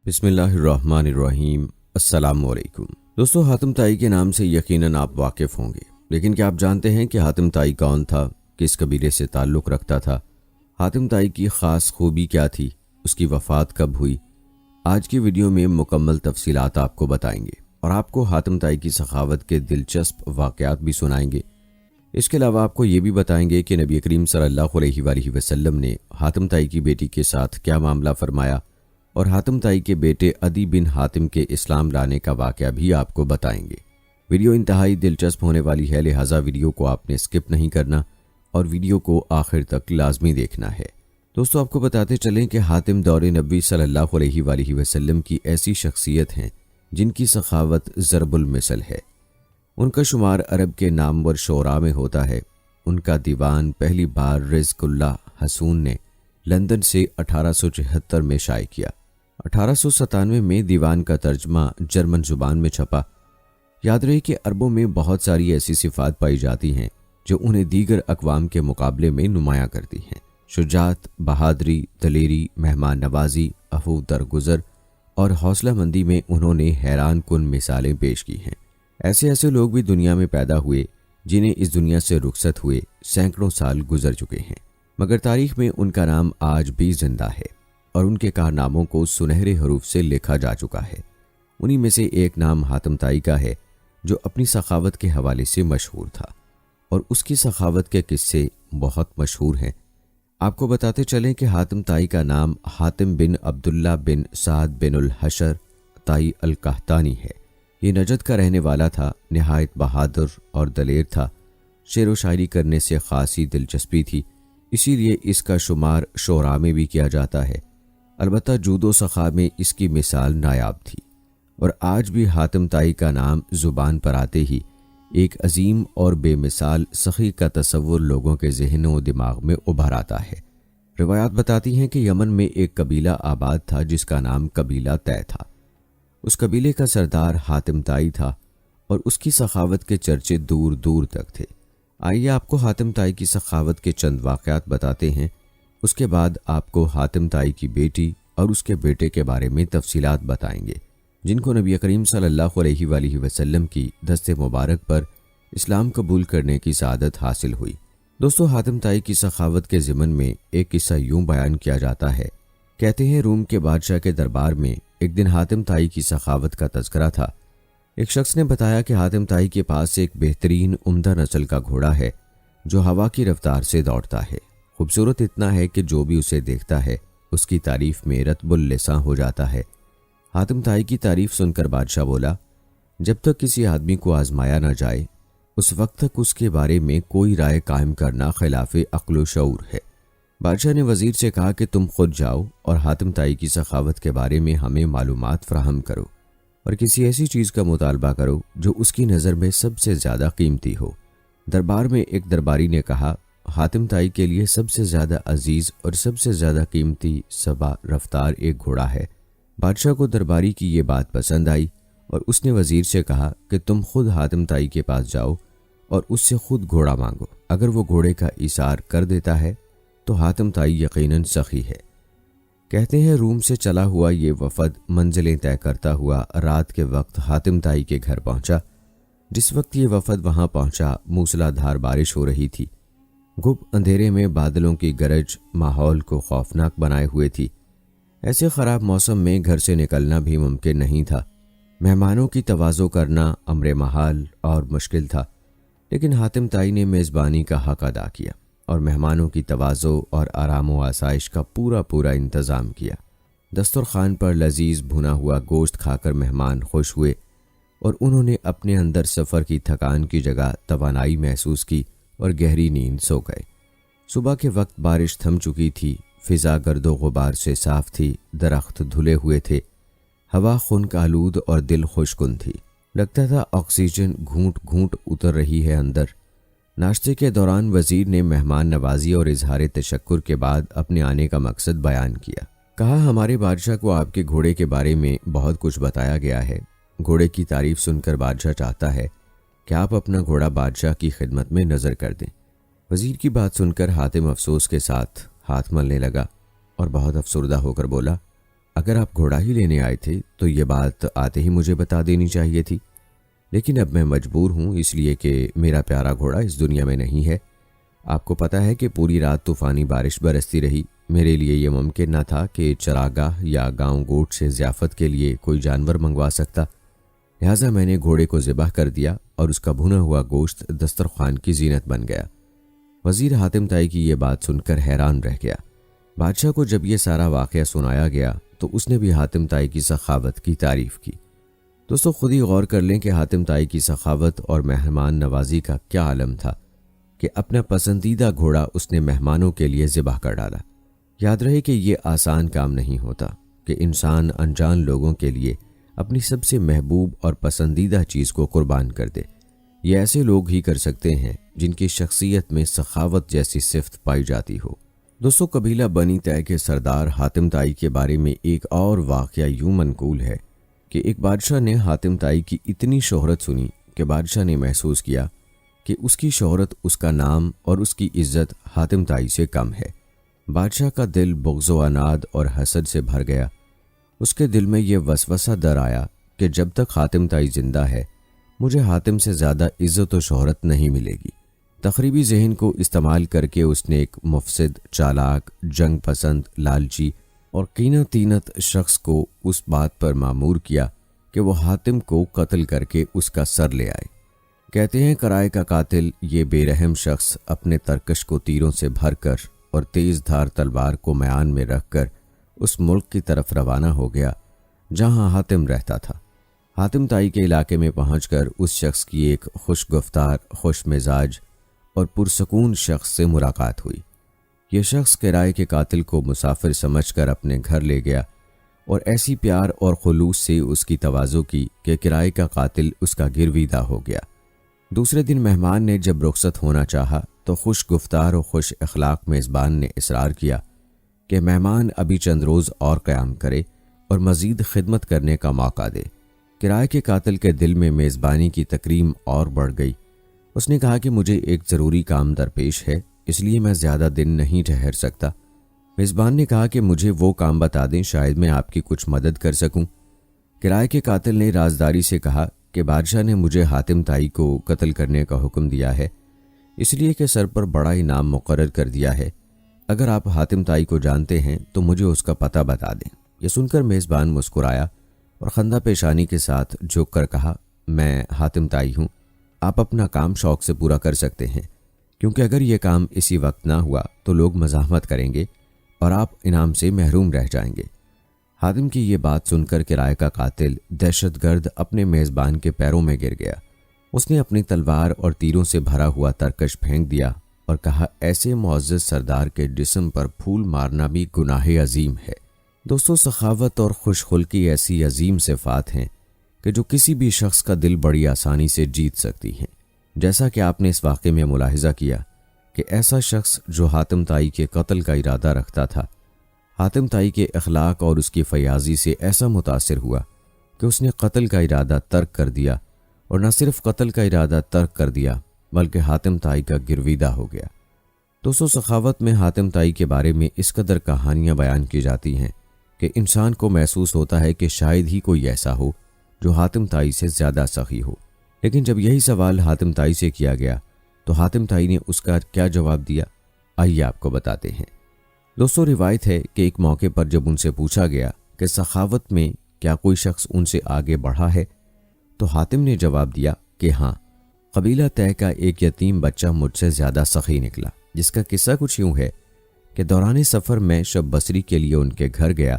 بسم اللہ الرحمن الرحیم۔ السلام علیکم دوستو، حاتم طائی کے نام سے یقیناً آپ واقف ہوں گے، لیکن کیا آپ جانتے ہیں کہ حاتم طائی کون تھا، کس قبیلے سے تعلق رکھتا تھا؟ حاتم طائی کی خاص خوبی کیا تھی، اس کی وفات کب ہوئی؟ آج کی ویڈیو میں مکمل تفصیلات آپ کو بتائیں گے اور آپ کو حاتم طائی کی سخاوت کے دلچسپ واقعات بھی سنائیں گے۔ اس کے علاوہ آپ کو یہ بھی بتائیں گے کہ نبی کریم صلی اللہ علیہ وآلہ وسلم نے حاتم طائی کی بیٹی کے ساتھ کیا معاملہ فرمایا، اور حاتم طائی کے بیٹے عدی بن حاتم کے اسلام لانے کا واقعہ بھی آپ کو بتائیں گے۔ ویڈیو انتہائی دلچسپ ہونے والی ہے، لہٰذا ویڈیو کو آپ نے سکپ نہیں کرنا اور ویڈیو کو آخر تک لازمی دیکھنا ہے۔ دوستو، آپ کو بتاتے چلیں کہ حاتم دور نبی صلی اللہ علیہ وآلہ وسلم کی ایسی شخصیت ہیں جن کی سخاوت ضرب المثل ہے۔ ان کا شمار عرب کے نامور شعراء میں ہوتا ہے۔ ان کا دیوان پہلی بار رزق اللہ حسون نے لندن سے 1876 میں شائع کیا۔ 1897 میں دیوان کا ترجمہ جرمن زبان میں چھپا۔ یاد رہے کہ عربوں میں بہت ساری ایسی صفات پائی جاتی ہیں جو انہیں دیگر اقوام کے مقابلے میں نمایاں کرتی ہیں۔ شجاعت، بہادری، دلیری، مہمان نوازی، عفو درگزر اور حوصلہ مندی میں انہوں نے حیران کن مثالیں پیش کی ہیں۔ ایسے لوگ بھی دنیا میں پیدا ہوئے جنہیں اس دنیا سے رخصت ہوئے سینکڑوں سال گزر چکے ہیں، مگر تاریخ میں ان کا نام آج بھی زندہ ہے اور ان کے کارناموں کو سنہرے حروف سے لکھا جا چکا ہے۔ انہی میں سے ایک نام حاتم طائی کا ہے جو اپنی سخاوت کے حوالے سے مشہور تھا، اور اس کی سخاوت کے قصے بہت مشہور ہیں۔ آپ کو بتاتے چلیں کہ حاتم طائی کا نام حاتم بن عبداللہ بن سعد بن الحشر طائی القحطانی ہے۔ یہ نجد کا رہنے والا تھا، نہایت بہادر اور دلیر تھا۔ شعر و شاعری کرنے سے خاصی دلچسپی تھی، اسی لیے اس کا شمار شعراء میں بھی کیا جاتا ہے۔ البتہ جود و سخا میں اس کی مثال نایاب تھی، اور آج بھی حاتم طائی کا نام زبان پر آتے ہی ایک عظیم اور بے مثال سخی کا تصور لوگوں کے ذہن و دماغ میں ابھر آتا ہے۔ روایات بتاتی ہیں کہ یمن میں ایک قبیلہ آباد تھا جس کا نام قبیلہ طے تھا۔ اس قبیلے کا سردار حاتم طائی تھا اور اس کی سخاوت کے چرچے دور دور تک تھے۔ آئیے آپ کو حاتم طائی کی سخاوت کے چند واقعات بتاتے ہیں، اس کے بعد آپ کو حاتم طائی کی بیٹی اور اس کے بیٹے کے بارے میں تفصیلات بتائیں گے جن کو نبی کریم صلی اللہ علیہ وآلہ وسلم کی دست مبارک پر اسلام قبول کرنے کی سعادت حاصل ہوئی۔ دوستو، حاتم طائی کی سخاوت کے ضمن میں ایک قصہ یوں بیان کیا جاتا ہے۔ کہتے ہیں روم کے بادشاہ کے دربار میں ایک دن حاتم طائی کی سخاوت کا تذکرہ تھا۔ ایک شخص نے بتایا کہ حاتم طائی کے پاس ایک بہترین عمدہ نسل کا گھوڑا ہے جو ہوا کی رفتار سے دوڑتا ہے۔ خوبصورت اتنا ہے کہ جو بھی اسے دیکھتا ہے اس کی تعریف میں رطب اللساں ہو جاتا ہے۔ حاتم طائی کی تعریف سن کر بادشاہ بولا، جب تک کسی آدمی کو آزمایا نہ جائے اس وقت تک اس کے بارے میں کوئی رائے قائم کرنا خلاف عقل و شعور ہے۔ بادشاہ نے وزیر سے کہا کہ تم خود جاؤ اور حاتم طائی کی سخاوت کے بارے میں ہمیں معلومات فراہم کرو اور کسی ایسی چیز کا مطالبہ کرو جو اس کی نظر میں سب سے زیادہ قیمتی ہو۔ دربار میں ایک درباری نے کہا، حاتم طائی کے لیے سب سے زیادہ عزیز اور سب سے زیادہ قیمتی سبا رفتار ایک گھوڑا ہے۔ بادشاہ کو درباری کی یہ بات پسند آئی اور اس نے وزیر سے کہا کہ تم خود حاتم طائی کے پاس جاؤ اور اس سے خود گھوڑا مانگو۔ اگر وہ گھوڑے کا ایثار کر دیتا ہے تو حاتم طائی یقیناً سخی ہے۔ کہتے ہیں روم سے چلا ہوا یہ وفد منزلیں طے کرتا ہوا رات کے وقت حاتم طائی کے گھر پہنچا۔ جس وقت یہ وفد وہاں پہنچا موسلا دھار بارش ہو رہی تھی۔ گھپ اندھیرے میں بادلوں کی گرج ماحول کو خوفناک بنائے ہوئے تھی۔ ایسے خراب موسم میں گھر سے نکلنا بھی ممکن نہیں تھا۔ مہمانوں کی تواضع کرنا امر محال اور مشکل تھا، لیکن حاتم طائی نے میزبانی کا حق ادا کیا اور مہمانوں کی تواضع اور آرام و آسائش کا پورا انتظام کیا۔ دسترخوان پر لذیذ بھنا ہوا گوشت کھا کر مہمان خوش ہوئے اور انہوں نے اپنے اندر سفر کی تھکان کی جگہ توانائی محسوس کی اور گہری نیند سو گئے۔ صبح کے وقت بارش تھم چکی تھی، فضا گرد و غبار سے صاف تھی، درخت دھلے ہوئے تھے، ہوا خنک آلود اور دل خوش کن تھی۔ لگتا تھا آکسیجن گھونٹ گھونٹ اتر رہی ہے اندر۔ ناشتے کے دوران وزیر نے مہمان نوازی اور اظہار تشکر کے بعد اپنے آنے کا مقصد بیان کیا۔ کہا، ہمارے بادشاہ کو آپ کے گھوڑے کے بارے میں بہت کچھ بتایا گیا ہے۔ گھوڑے کی تعریف سن کر بادشاہ چاہتا ہے کہ آپ اپنا گھوڑا بادشاہ کی خدمت میں نظر کر دیں۔ وزیر کی بات سن کر حاتم افسوس کے ساتھ ہاتھ ملنے لگا اور بہت افسردہ ہو کر بولا، اگر آپ گھوڑا ہی لینے آئے تھے تو یہ بات آتے ہی مجھے بتا دینی چاہیے تھی، لیکن اب میں مجبور ہوں اس لیے کہ میرا پیارا گھوڑا اس دنیا میں نہیں ہے۔ آپ کو پتہ ہے کہ پوری رات طوفانی بارش برستی رہی۔ میرے لیے یہ ممکن نہ تھا کہ چراگاہ یا گاؤں گوٹ سے ضیافت کے لیے کوئی جانور منگوا سکتا، لہٰذا میں نے گھوڑے کو ذبح کر دیا اور اس کا بھنا ہوا گوشت دسترخوان کی زینت بن گیا۔ وزیر حاتم طائی کی یہ بات سن کر حیران رہ گیا۔ بادشاہ کو جب یہ سارا واقعہ سنایا گیا تو اس نے بھی حاتم طائی کی سخاوت کی تعریف کی۔ دوستو خود ہی غور کر لیں کہ حاتم طائی کی سخاوت اور مہمان نوازی کا کیا عالم تھا کہ اپنا پسندیدہ گھوڑا اس نے مہمانوں کے لیے ذبح کر ڈالا۔ یاد رہے کہ یہ آسان کام نہیں ہوتا کہ انسان انجان لوگوں کے لیے اپنی سب سے محبوب اور پسندیدہ چیز کو قربان کر دے۔ یہ ایسے لوگ ہی کر سکتے ہیں جن کی شخصیت میں سخاوت جیسی صفت پائی جاتی ہو۔ دوستو قبیلہ بنی طے کے سردار حاتم طائی کے بارے میں ایک اور واقعہ یوں منقول ہے کہ ایک بادشاہ نے حاتم طائی کی اتنی شہرت سنی کہ بادشاہ نے محسوس کیا کہ اس کی شہرت، اس کا نام اور اس کی عزت حاتم طائی سے کم ہے۔ بادشاہ کا دل بغض و عناد اور حسد سے بھر گیا۔ اس کے دل میں یہ وسوسہ در آیا کہ جب تک حاتم طائی زندہ ہے مجھے حاتم سے زیادہ عزت و شہرت نہیں ملے گی۔ تخریبی ذہن کو استعمال کر کے اس نے ایک مفسد، چالاک، جنگ پسند، لالچی اور کینہ تینت شخص کو اس بات پر مامور کیا کہ وہ حاتم کو قتل کر کے اس کا سر لے آئے۔ کہتے ہیں کرائے کا قاتل یہ بے رحم شخص اپنے ترکش کو تیروں سے بھر کر اور تیز دھار تلوار کو میان میں رکھ کر اس ملک کی طرف روانہ ہو گیا جہاں حاتم رہتا تھا۔ حاتم طائی کے علاقے میں پہنچ کر اس شخص کی ایک خوش گفتار، خوش مزاج اور پرسکون شخص سے ملاقات ہوئی۔ یہ شخص کرائے کے قاتل کو مسافر سمجھ کر اپنے گھر لے گیا اور ایسی پیار اور خلوص سے اس کی تواضع کی کہ کرائے کا قاتل اس کا گرویدہ ہو گیا۔ دوسرے دن مہمان نے جب رخصت ہونا چاہا تو خوش گفتار اور خوش اخلاق میزبان نے اصرار کیا کہ مہمان ابھی چند روز اور قیام کرے اور مزید خدمت کرنے کا موقع دے۔ کرائے کے قاتل کے دل میں میزبانی کی تکریم اور بڑھ گئی۔ اس نے کہا کہ مجھے ایک ضروری کام درپیش ہے، اس لیے میں زیادہ دن نہیں ٹھہر سکتا۔ میزبان نے کہا کہ مجھے وہ کام بتا دیں، شاید میں آپ کی کچھ مدد کر سکوں۔ کرائے کے قاتل نے رازداری سے کہا کہ بادشاہ نے مجھے حاتم طائی کو قتل کرنے کا حکم دیا ہے، اس لیے کہ سر پر بڑا انعام مقرر کر دیا ہے۔ اگر آپ حاتم طائی کو جانتے ہیں تو مجھے اس کا پتہ بتا دیں۔ یہ سن کر میزبان مسکرایا اور خندہ پیشانی کے ساتھ جھک کر کہا، میں حاتم طائی ہوں، آپ اپنا کام شوق سے پورا کر سکتے ہیں، کیونکہ اگر یہ کام اسی وقت نہ ہوا تو لوگ مزاحمت کریں گے اور آپ انعام سے محروم رہ جائیں گے۔ حاتم کی یہ بات سن کر کرائے کا قاتل دہشت گرد اپنے میزبان کے پیروں میں گر گیا۔ اس نے اپنی تلوار اور تیروں سے بھرا ہوا ترکش پھینک دیا اور کہا، ایسے معزز سردار کے جسم پر پھول مارنا بھی گناہ عظیم ہے۔ دوستو سخاوت اور خوش خلقی ایسی عظیم صفات ہیں کہ جو کسی بھی شخص کا دل بڑی آسانی سے جیت سکتی ہیں۔ جیسا کہ آپ نے اس واقعے میں ملاحظہ کیا کہ ایسا شخص جو حاتم طائی کے قتل کا ارادہ رکھتا تھا، حاتم طائی کے اخلاق اور اس کی فیاضی سے ایسا متاثر ہوا کہ اس نے قتل کا ارادہ ترک کر دیا، اور نہ صرف قتل کا ارادہ ترک کر دیا بلکہ حاتم طائی کا گرویدہ ہو گیا۔ دوستو سخاوت میں حاتم طائی کے بارے میں اس قدر کہانیاں بیان کی جاتی ہیں کہ انسان کو محسوس ہوتا ہے کہ شاید ہی کوئی ایسا ہو جو حاتم طائی سے زیادہ سخی ہو۔ لیکن جب یہی سوال حاتم طائی سے کیا گیا تو حاتم طائی نے اس کا کیا جواب دیا، آئیے آپ کو بتاتے ہیں۔ دوستو روایت ہے کہ ایک موقع پر جب ان سے پوچھا گیا کہ سخاوت میں کیا کوئی شخص ان سے آگے بڑھا ہے تو حاتم نے جواب دیا کہ ہاں، قبیلہ طے کا ایک یتیم بچہ مجھ سے زیادہ سخی نکلا، جس کا قصہ کچھ یوں ہے کہ دوران سفر میں شب بصری کے لیے ان کے گھر گیا۔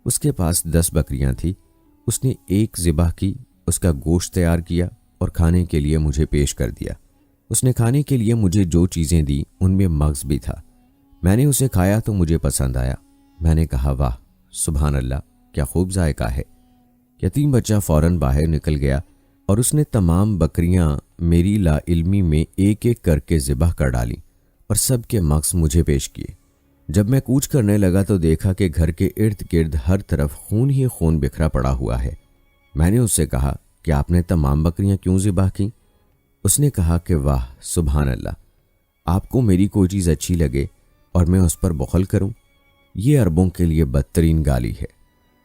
اس کے پاس 10 بکریاں تھیں، اس نے ایک ذبح کی، اس کا گوشت تیار کیا اور کھانے کے لیے مجھے پیش کر دیا۔ اس نے کھانے کے لیے مجھے جو چیزیں دیں ان میں مغز بھی تھا۔ میں نے اسے کھایا تو مجھے پسند آیا۔ میں نے کہا، واہ سبحان اللہ، کیا خوب ذائقہ ہے۔ یتیم بچہ فوراً باہر نکل گیا اور اس نے تمام بکریاں میری لا علمی میں ایک ایک کر کے ذبح کر ڈالیں اور سب کے مغز مجھے پیش کیے۔ جب میں کوچ کرنے لگا تو دیکھا کہ گھر کے ارد گرد ہر طرف خون ہی خون بکھرا پڑا ہوا ہے۔ میں نے اس سے کہا کہ آپ نے تمام بکریاں کیوں ذبح کیں؟ اس نے کہا کہ واہ سبحان اللہ، آپ کو میری کوئی چیز اچھی لگے اور میں اس پر بخل کروں، یہ عربوں کے لیے بدترین گالی ہے۔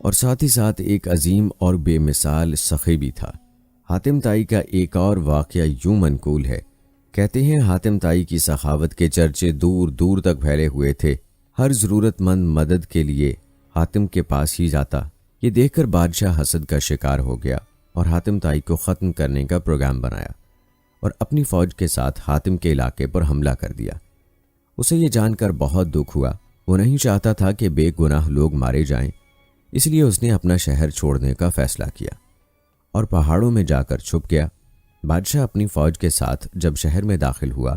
اور ساتھ ہی ساتھ ایک عظیم اور بے مثال سخی بھی تھا۔ حاتم طائی کا ایک اور واقعہ یوں منقول ہے، کہتے ہیں حاتم طائی کی سخاوت کے چرچے دور دور تک پھیلے ہوئے تھے۔ ہر ضرورت مند مدد کے لیے حاتم کے پاس ہی جاتا۔ یہ دیکھ کر بادشاہ حسد کا شکار ہو گیا اور حاتم طائی کو ختم کرنے کا پروگرام بنایا اور اپنی فوج کے ساتھ حاتم کے علاقے پر حملہ کر دیا۔ اسے یہ جان کر بہت دکھ ہوا۔ وہ نہیں چاہتا تھا کہ بے گناہ لوگ مارے جائیں، اس لیے اس نے اپنا شہر چھوڑنے کا فیصلہ کیا اور پہاڑوں میں جا کر چھپ گیا۔ بادشاہ اپنی فوج کے ساتھ جب شہر میں داخل ہوا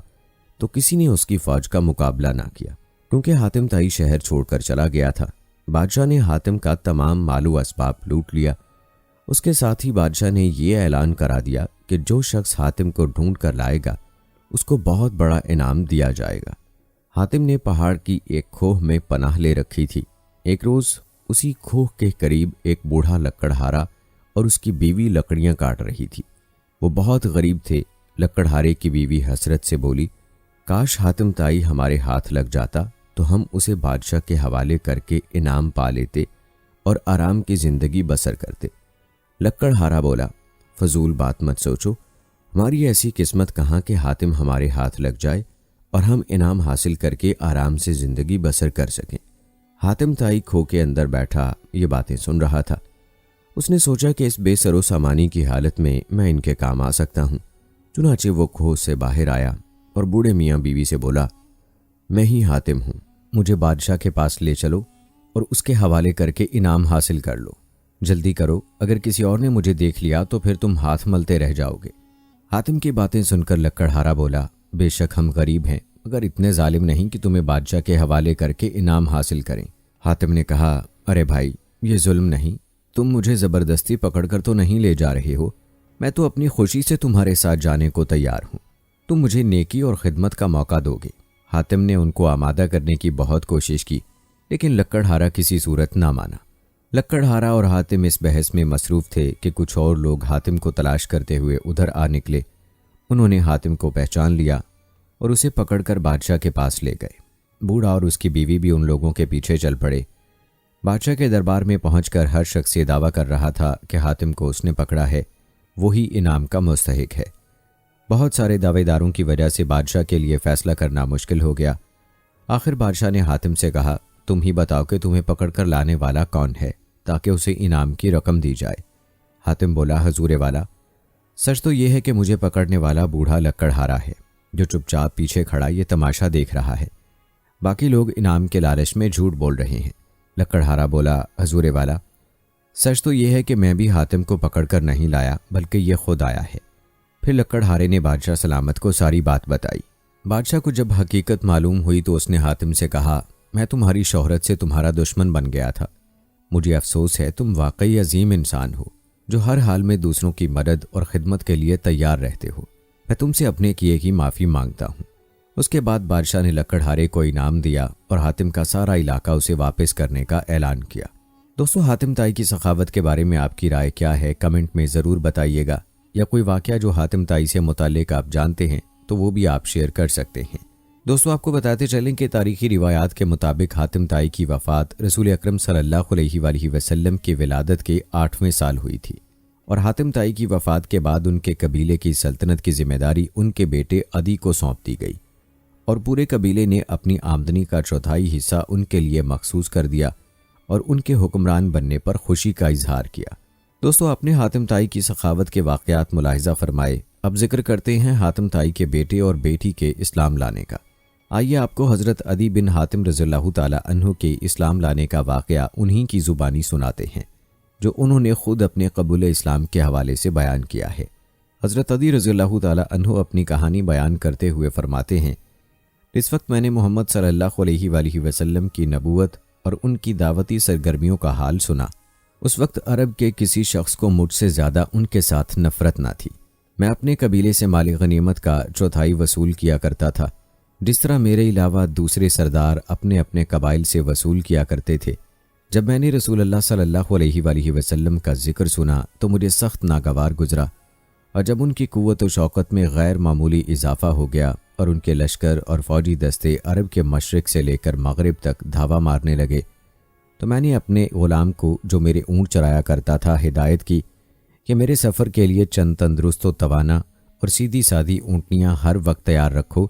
تو کسی نے اس کی فوج کا مقابلہ نہ کیا، کیونکہ حاتم طائی شہر چھوڑ کر چلا گیا تھا۔ بادشاہ نے حاتم کا تمام مال و اسباب لوٹ لیا۔ اس کے ساتھ ہی بادشاہ نے یہ اعلان کرا دیا کہ جو شخص حاتم کو ڈھونڈ کر لائے گا اس کو بہت بڑا انعام دیا جائے گا۔ حاتم نے پہاڑ کی ایک کھوہ میں پناہ لے رکھی تھی۔ ایک روز اسی کھوہ کے قریب ایک بوڑھا لکڑہارا اور اس کی بیوی لکڑیاں کاٹ رہی تھی۔ وہ بہت غریب تھے۔ لکڑہارے کی بیوی حسرت سے بولی، کاش حاتم طائی ہمارے ہاتھ لگ جاتا تو ہم اسے بادشاہ کے حوالے کر کے انعام پا لیتے اور آرام کی زندگی بسر کرتے۔ لکڑہارا بولا، فضول بات مت سوچو، ہماری ایسی قسمت کہاں کہ حاتم ہمارے ہاتھ لگ جائے اور ہم انعام حاصل کر کے آرام سے زندگی بسر کر سکیں۔ حاتم طائی کھو کے اندر بیٹھا یہ باتیں سن رہا تھا۔ اس نے سوچا کہ اس بے سر و سامانی کی حالت میں ان کے کام آ سکتا ہوں۔ چنانچہ وہ کھو سے باہر آیا اور بوڑھے میاں بیوی سے بولا، میں ہی حاتم ہوں، مجھے بادشاہ کے پاس لے چلو اور اس کے حوالے کر کے انعام حاصل کر لو۔ جلدی کرو، اگر کسی اور نے مجھے دیکھ لیا تو پھر تم ہاتھ ملتے رہ جاؤ گے۔ حاتم کی باتیں سن کر لکڑہارا بولا، بے شک ہم غریب ہیں مگر اتنے ظالم نہیں کہ تمہیں بادشاہ کے حوالے کر کے انعام حاصل کریں۔ حاتم نے کہا، ارے بھائی، یہ ظلم نہیں، تم مجھے زبردستی پکڑ کر تو نہیں لے جا رہے ہو، میں تو اپنی خوشی سے تمہارے ساتھ جانے کو تیار ہوں، تم مجھے نیکی اور خدمت کا موقع دو گے۔ حاتم نے ان کو آمادہ کرنے کی بہت کوشش کی لیکن لکڑہارا کسی صورت نہ مانا۔ لکڑہارا اور حاتم اس بحث میں مصروف تھے کہ کچھ اور لوگ حاتم کو تلاش کرتے ہوئے ادھر آ نکلے۔ انہوں نے حاتم کو پہچان لیا اور اسے پکڑ کر بادشاہ کے پاس لے گئے۔ بوڑھا اور اس کی بیوی بھی ان لوگوں کے پیچھے چل پڑے۔ بادشاہ کے دربار میں پہنچ کر ہر شخص یہ دعویٰ کر رہا تھا کہ حاتم کو اس نے پکڑا ہے، وہی انعام کا مستحق ہے۔ بہت سارے دعوے داروں کی وجہ سے بادشاہ کے لیے فیصلہ کرنا مشکل ہو گیا۔ آخر بادشاہ نے حاتم سے کہا، تم ہی بتاؤ کہ تمہیں پکڑ کر لانے والا کون ہے تاکہ اسے انعام کی رقم دی جائے۔ حاتم بولا، حضور والا، سچ تو یہ ہے کہ مجھے پکڑنے والا بوڑھا لکڑہارا ہے جو چپ چاپ پیچھے کھڑا یہ تماشا دیکھ رہا ہے، باقی لوگ انعام کے لالچ میں جھوٹ بول رہے ہیں۔ لکڑہارا بولا، حضور والا، سچ تو یہ ہے کہ میں بھی حاتم کو پکڑ کر نہیں لایا بلکہ یہ خود آیا ہے۔ پھر لکڑہارے نے بادشاہ سلامت کو ساری بات بتائی۔ بادشاہ کو جب حقیقت معلوم ہوئی تو اس نے حاتم سے کہا، میں تمہاری شہرت سے تمہارا دشمن بن گیا تھا، مجھے افسوس ہے، تم واقعی عظیم انسان ہو جو ہر حال میں دوسروں کی مدد اور خدمت کے لیے تیار رہتے ہو، میں تم سے اپنے کیے کی معافی مانگتا ہوں۔ اس کے بعد بادشاہ نے لکڑہارے کو انعام دیا اور حاتم کا سارا علاقہ اسے واپس کرنے کا اعلان کیا۔ دوستو، حاتم طائی کی سخاوت کے بارے میں آپ کی رائے کیا ہے؟ کمنٹ میں ضرور بتائیے گا، یا کوئی واقعہ جو حاتم طائی سے متعلق آپ جانتے ہیں تو وہ بھی آپ شیئر کر سکتے ہیں۔ دوستو، آپ کو بتاتے چلیں کہ تاریخی روایات کے مطابق حاتم طائی کی وفات رسول اکرم صلی اللہ علیہ وآلہ وسلم کی ولادت کے 8ویں سال ہوئی تھی، اور حاتم طائی کی وفات کے بعد ان کے قبیلے کی سلطنت کی ذمہ داری ان کے بیٹے عدی کو سونپ دی گئی، اور پورے قبیلے نے اپنی آمدنی کا 1/4 حصہ ان کے لیے مخصوص کر دیا اور ان کے حکمران بننے پر خوشی کا اظہار کیا۔ دوستو، اپنے حاتم طائی کی سخاوت کے واقعات ملاحظہ فرمائے۔ اب ذکر کرتے ہیں حاتم طائی کے بیٹے اور بیٹی کے اسلام لانے کا۔ آئیے آپ کو حضرت عدی بن حاتم رضی اللہ تعالی عنہ کے اسلام لانے کا واقعہ انہی کی زبانی سناتے ہیں جو انہوں نے خود اپنے قبول اسلام کے حوالے سے بیان کیا ہے۔ حضرت عدی رضی اللہ تعالی عنہ اپنی کہانی بیان کرتے ہوئے فرماتے ہیں، اس وقت میں نے محمد صلی اللہ علیہ وآلہ وسلم کی نبوت اور ان کی دعوتی سرگرمیوں کا حال سنا۔ اس وقت عرب کے کسی شخص کو مجھ سے زیادہ ان کے ساتھ نفرت نہ تھی۔ میں اپنے قبیلے سے مال غنیمت کا 1/4 وصول کیا کرتا تھا، جس طرح میرے علاوہ دوسرے سردار اپنے اپنے قبائل سے وصول کیا کرتے تھے۔ جب میں نے رسول اللہ صلی اللہ علیہ وآلہ وسلم کا ذکر سنا تو مجھے سخت ناگوار گزرا، اور جب ان کی قوت و شوکت میں غیر معمولی اضافہ ہو گیا اور ان کے لشکر اور فوجی دستے عرب کے مشرق سے لے کر مغرب تک دھاوا مارنے لگے، تو میں نے اپنے غلام کو جو میرے اونٹ چرایا کرتا تھا ہدایت کی کہ میرے سفر کے لیے چند تندرست و توانا اور سیدھی سادھی اونٹنیاں ہر وقت تیار رکھو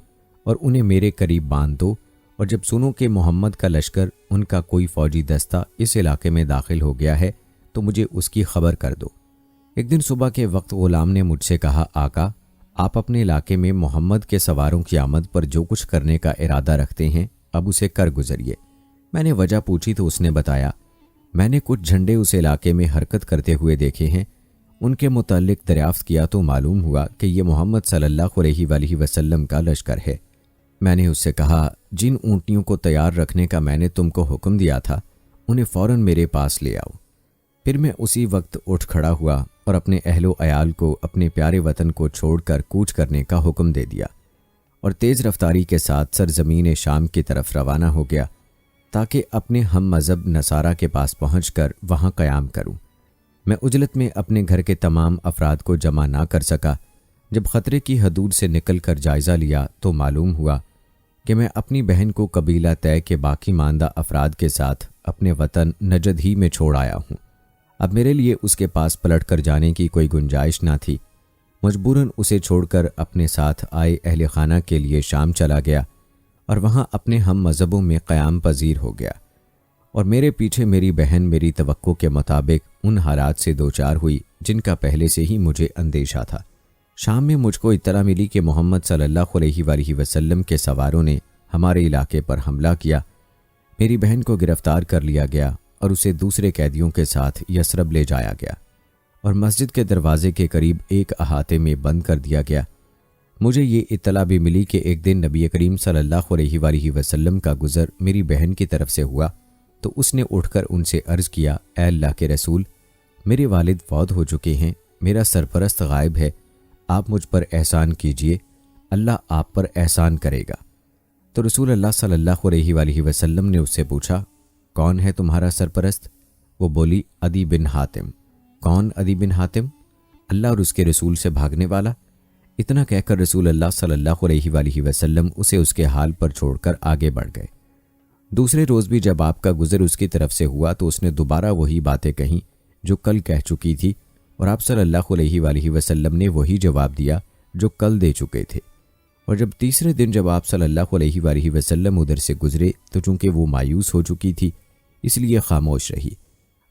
اور انہیں میرے قریب باندھ دو، اور جب سنو کہ محمد کا لشکر، ان کا کوئی فوجی دستہ اس علاقے میں داخل ہو گیا ہے تو مجھے اس کی خبر کر دو۔ ایک دن صبح کے وقت غلام نے مجھ سے کہا، آقا آپ اپنے علاقے میں محمد کے سواروں کی آمد پر جو کچھ کرنے کا ارادہ رکھتے ہیں اب اسے کر گزریے۔ میں نے وجہ پوچھی تو اس نے بتایا، میں نے کچھ جھنڈے اس علاقے میں حرکت کرتے ہوئے دیکھے ہیں، ان کے متعلق دریافت کیا تو معلوم ہوا کہ یہ محمد صلی اللہ علیہ وآلہ وسلم کا لشکر ہے۔ میں نے اس سے کہا، جن اونٹنیوں کو تیار رکھنے کا میں نے تم کو حکم دیا تھا انہیں فوراً میرے پاس لے آؤ۔ پھر میں اسی وقت اٹھ کھڑا ہوا اور اپنے اہل و عیال کو اپنے پیارے وطن کو چھوڑ کر کوچ کرنے کا حکم دے دیا اور تیز رفتاری کے ساتھ سرزمین شام کی طرف روانہ ہو گیا تاکہ اپنے ہم مذہب نصارہ کے پاس پہنچ کر وہاں قیام کروں۔ میں عجلت میں اپنے گھر کے تمام افراد کو جمع نہ کر سکا۔ جب خطرے کی حدود سے نکل کر جائزہ لیا تو معلوم ہوا کہ میں اپنی بہن کو قبیلہ طے کے باقی ماندہ افراد کے ساتھ اپنے وطن نجد ہی میں چھوڑ آیا ہوں۔ اب میرے لیے اس کے پاس پلٹ کر جانے کی کوئی گنجائش نہ تھی۔ مجبوراً اسے چھوڑ کر اپنے ساتھ آئے اہل خانہ کے لیے شام چلا گیا اور وہاں اپنے ہم مذہبوں میں قیام پذیر ہو گیا، اور میرے پیچھے میری بہن میری توقع کے مطابق ان حالات سے دوچار ہوئی جن کا پہلے سے ہی مجھے اندیشہ تھا۔ شام میں مجھ کو اطلاع ملی کہ محمد صلی اللہ علیہ وآلہ وسلم کے سواروں نے ہمارے علاقے پر حملہ کیا۔ میری بہن کو گرفتار کر لیا گیا اور اسے دوسرے قیدیوں کے ساتھ یثرب لے جایا گیا اور مسجد کے دروازے کے قریب ایک احاطے میں بند کر دیا گیا۔ مجھے یہ اطلاع بھی ملی کہ ایک دن نبی کریم صلی اللہ علیہ وآلہ وسلم کا گزر میری بہن کی طرف سے ہوا تو اس نے اٹھ کر ان سے عرض کیا، اے اللہ کے رسول، میرے والد فوت ہو چکے ہیں، میرا سرپرست غائب ہے، آپ مجھ پر احسان کیجئے، اللہ آپ پر احسان کرے گا۔ تو رسول اللہ صلی اللہ علیہ وآلہ وسلم نے اس سے پوچھا، کون ہے تمہارا سرپرست؟ وہ بولی، عدی بن حاتم۔ کون عدی بن حاتم؟ اللہ اور اس کے رسول سے بھاگنے والا۔ اتنا کہہ کر رسول اللہ صلی اللہ علیہ وآلہ وسلم اسے اس کے حال پر چھوڑ کر آگے بڑھ گئے۔ دوسرے روز بھی جب آپ کا گزر اس کی طرف سے ہوا تو اس نے دوبارہ وہی باتیں کہیں جو کل کہہ چکی تھی، اور آپ صلی اللہ علیہ وآلہ وسلم نے وہی جواب دیا جو کل دے چکے تھے۔ اور جب تیسرے دن جب آپ صلی اللہ علیہ وآلہ وسلم ادھر سے گزرے تو چونکہ وہ مایوس ہو چکی تھی اس لیے خاموش رہی۔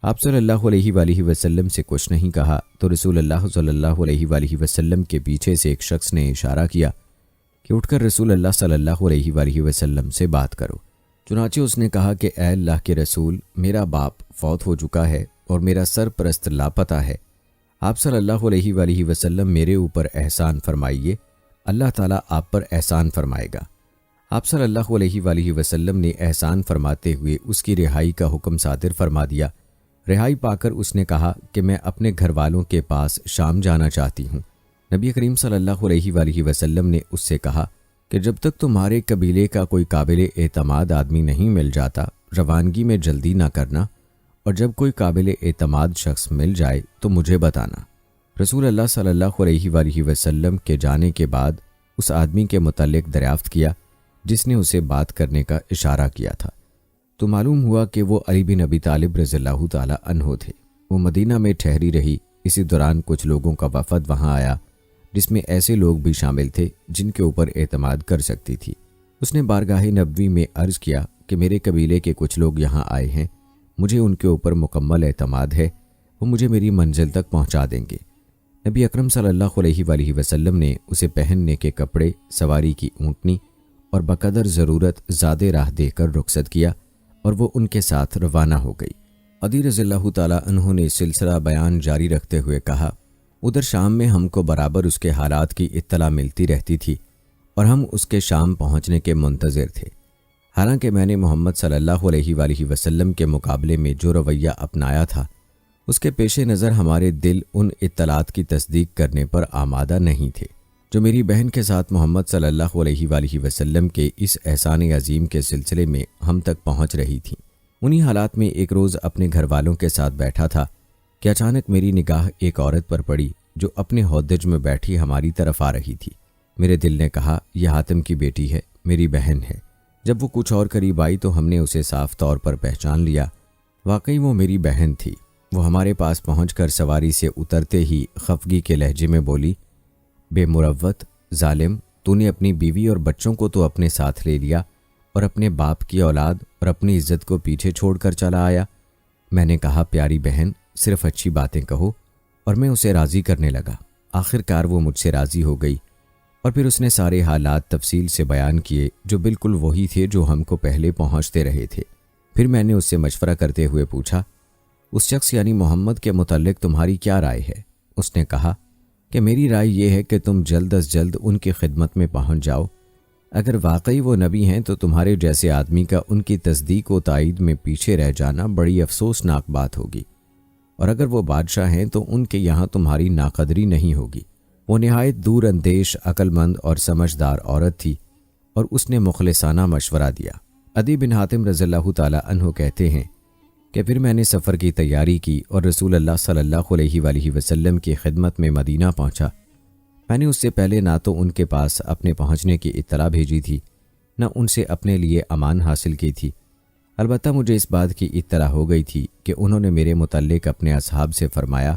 آپ صلی اللہ علیہ وآلہ وسلم سے کچھ نہیں کہا تو رسول اللہ صلی اللہ علیہ وآلہ وسلم کے پیچھے سے ایک شخص نے اشارہ کیا کہ اٹھ کر رسول اللہ صلی اللہ علیہ وآلہ وسلم سے بات کرو۔ چنانچہ اس نے کہا کہ اے اللہ کے رسول، میرا باپ فوت ہو چکا ہے اور میرا سرپرست لاپتہ ہے، آپ صلی اللہ علیہ وآلہ وسلم میرے اوپر احسان فرمائیے، اللہ تعالیٰ آپ پر احسان فرمائے گا۔ آپ صلی اللہ علیہ وآلہ وسلم نے احسان فرماتے ہوئے اس کی رہائی کا حکم صادر فرما دیا۔ رہائی پا کر اس نے کہا کہ میں اپنے گھر والوں کے پاس شام جانا چاہتی ہوں۔ نبی کریم صلی اللہ علیہ وآلہ وسلم نے اس سے کہا کہ جب تک تمہارے قبیلے کا کوئی قابل اعتماد آدمی نہیں مل جاتا روانگی میں جلدی نہ کرنا، اور جب کوئی قابل اعتماد شخص مل جائے تو مجھے بتانا۔ رسول اللہ صلی اللہ علیہ وآلہ وسلم کے جانے کے بعد اس آدمی کے متعلق دریافت کیا جس نے اسے بات کرنے کا اشارہ کیا تھا تو معلوم ہوا کہ وہ علی بن ابی طالب رضی اللہ تعالی عنہ تھے۔ وہ مدینہ میں ٹھہری رہی۔ اسی دوران کچھ لوگوں کا وفد وہاں آیا جس میں ایسے لوگ بھی شامل تھے جن کے اوپر اعتماد کر سکتی تھی۔ اس نے بارگاہ نبوی میں عرض کیا کہ میرے قبیلے کے کچھ لوگ یہاں آئے ہیں، مجھے ان کے اوپر مکمل اعتماد ہے، وہ مجھے میری منزل تک پہنچا دیں گے۔ نبی اکرم صلی اللہ علیہ وآلہ وسلم نے اسے پہننے کے کپڑے، سواری کی اونٹنی اور بقدر ضرورت زادے راہ دے کر رخصت کیا اور وہ ان کے ساتھ روانہ ہو گئی۔ عدی رضی اللہ تعالیٰ عنہ نے سلسلہ بیان جاری رکھتے ہوئے کہا، ادھر شام میں ہم کو برابر اس کے حالات کی اطلاع ملتی رہتی تھی اور ہم اس کے شام پہنچنے کے منتظر تھے۔ حالانکہ میں نے محمد صلی اللہ علیہ وآلہ وسلم کے مقابلے میں جو رویہ اپنایا تھا اس کے پیش نظر ہمارے دل ان اطلاعات کی تصدیق کرنے پر آمادہ نہیں تھے جو میری بہن کے ساتھ محمد صلی اللہ علیہ وآلہ وسلم کے اس احسان عظیم کے سلسلے میں ہم تک پہنچ رہی تھیں۔ انہی حالات میں ایک روز اپنے گھر والوں کے ساتھ بیٹھا تھا کہ اچانک میری نگاہ ایک عورت پر پڑی جو اپنے ہودج میں بیٹھی ہماری طرف آ رہی تھی۔ میرے دل نے کہا یہ حاتم کی بیٹی ہے، میری بہن ہے۔ جب وہ کچھ اور قریب آئی تو ہم نے اسے صاف طور پر پہچان لیا واقعی وہ میری بہن تھی۔ وہ ہمارے پاس پہنچ کر سواری سے اترتے ہی خفگی کے لہجے میں بولی، بے مروت ظالم، تو نے اپنی بیوی اور بچوں کو تو اپنے ساتھ لے لیا اور اپنے باپ کی اولاد اور اپنی عزت کو پیچھے چھوڑ کر چلا آیا۔ میں نے کہا، پیاری بہن، صرف اچھی باتیں کہو، اور میں اسے راضی کرنے لگا۔ آخر کار وہ مجھ سے راضی ہو گئی اور پھر اس نے سارے حالات تفصیل سے بیان کیے جو بالکل وہی تھے جو ہم کو پہلے پہنچتے رہے تھے۔ پھر میں نے اس سے مشورہ کرتے ہوئے پوچھا، اس شخص یعنی محمد کے متعلق تمہاری کیا رائے ہے؟ اس نے کہا کہ میری رائے یہ ہے کہ تم جلد از جلد ان کی خدمت میں پہنچ جاؤ۔ اگر واقعی وہ نبی ہیں تو تمہارے جیسے آدمی کا ان کی تصدیق و تائید میں پیچھے رہ جانا بڑی افسوسناک بات ہوگی، اور اگر وہ بادشاہ ہیں تو ان کے یہاں تمہاری ناقدری نہیں ہوگی۔ وہ نہایت دور اندیش، عقل مند اور سمجھدار عورت تھی اور اس نے مخلصانہ مشورہ دیا۔ عدی بن حاتم رضی اللہ تعالی عنہ کہتے ہیں کہ پھر میں نے سفر کی تیاری کی اور رسول اللہ صلی اللہ علیہ وآلہ وسلم کی خدمت میں مدینہ پہنچا۔ میں نے اس سے پہلے نہ تو ان کے پاس اپنے پہنچنے کی اطلاع بھیجی تھی، نہ ان سے اپنے لیے امان حاصل کی تھی۔ البتہ مجھے اس بات کی اطلاع ہو گئی تھی کہ انہوں نے میرے متعلق اپنے اصحاب سے فرمایا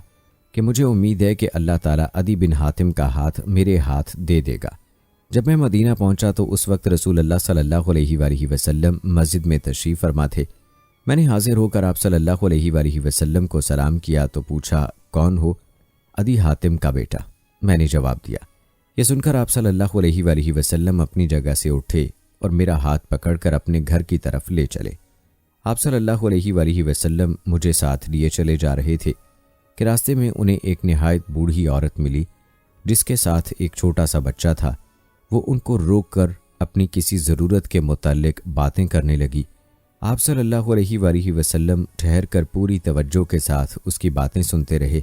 کہ مجھے امید ہے کہ اللہ تعالیٰ عدی بن حاتم کا ہاتھ میرے ہاتھ دے دے گا۔ جب میں مدینہ پہنچا تو اس وقت رسول اللہ صلی اللہ علیہ وآلہ وسلم مسجد میں تشریف فرما تھے۔ میں نے حاضر ہو کر آپ صلی اللہ علیہ وآلہ وسلم کو سلام کیا تو پوچھا، کون ہو؟ عدی حاتم کا بیٹا، میں نے جواب دیا۔ یہ سن کر آپ صلی اللہ علیہ وآلہ وسلم اپنی جگہ سے اٹھے اور میرا ہاتھ پکڑ کر اپنے گھر کی طرف لے چلے۔ آپ صلی اللہ علیہ وآلہ وسلم مجھے ساتھ لیے چلے جا رہے تھے کہ راستے میں انہیں ایک نہایت بوڑھی عورت ملی جس کے ساتھ ایک چھوٹا سا بچہ تھا۔ وہ ان کو روک کر اپنی کسی ضرورت کے متعلق باتیں کرنے لگی۔ آپ صلی اللہ علیہ وآلہ وسلم ٹھہر کر پوری توجہ کے ساتھ اس کی باتیں سنتے رہے۔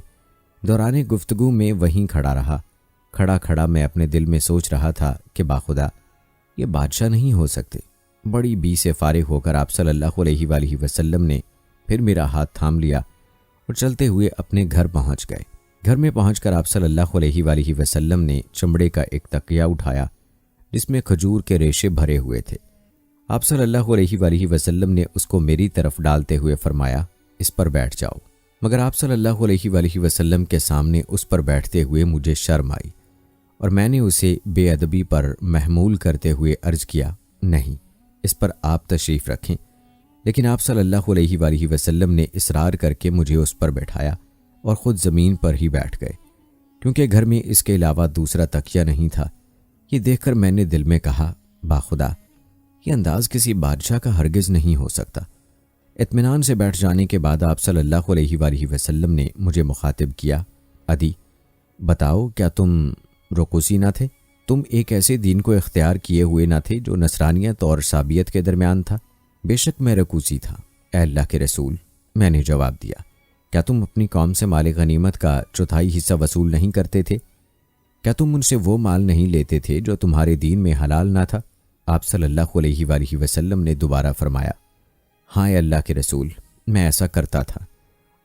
دوران گفتگو میں وہیں کھڑا رہا۔ کھڑا میں اپنے دل میں سوچ رہا تھا کہ باخدا یہ بادشاہ نہیں ہو سکتے۔ بڑی بی سے فارغ ہو کر آپ صلی اللہ علیہ وآلہ وسلم نے پھر میرا ہاتھ تھام لیا اور چلتے ہوئے اپنے گھر پہنچ گئے۔ گھر میں پہنچ کر آپ صلی اللہ علیہ وآلہ وسلم نے چمڑے کا ایک تکیہ اٹھایا جس میں کھجور کے ریشے بھرے ہوئے تھے۔ آپ صلی اللہ علیہ وآلہ وسلم نے اس کو میری طرف ڈالتے ہوئے فرمایا، اس پر بیٹھ جاؤ۔ مگر آپ صلی اللہ علیہ وآلہ وسلم کے سامنے اس پر بیٹھتے ہوئے مجھے شرم آئی اور میں نے اسے بے ادبی پر محمول کرتے ہوئے عرض کیا، نہیں، اس پر آپ تشریف رکھیں۔ لیکن آپ صلی اللہ علیہ وآلہ وسلم نے اصرار کر کے مجھے اس پر بیٹھایا اور خود زمین پر ہی بیٹھ گئے، کیونکہ گھر میں اس کے علاوہ دوسرا تکیہ نہیں تھا۔ یہ دیکھ کر میں نے دل میں کہا، باخدا یہ انداز کسی بادشاہ کا ہرگز نہیں ہو سکتا۔ اطمینان سے بیٹھ جانے کے بعد آپ صلی اللہ علیہ وآلہ وسلم نے مجھے مخاطب کیا، عدی بتاؤ، کیا تم رقوسی نہ تھے؟ تم ایک ایسے دین کو اختیار کیے ہوئے نہ تھے جو نصرانیت اور سابیت کے درمیان تھا؟ بے شک میں رقوسی تھا، اے اللہ کے رسول، میں نے جواب دیا۔ کیا تم اپنی قوم سے مال غنیمت کا چوتھائی حصہ وصول نہیں کرتے تھے؟ کیا تم ان سے وہ مال نہیں لیتے تھے جو تمہارے دین میں حلال نہ تھا؟ آپ صلی اللہ علیہ وآلہ وسلم نے دوبارہ فرمایا، ہاں اے اللہ کے رسول، میں ایسا کرتا تھا،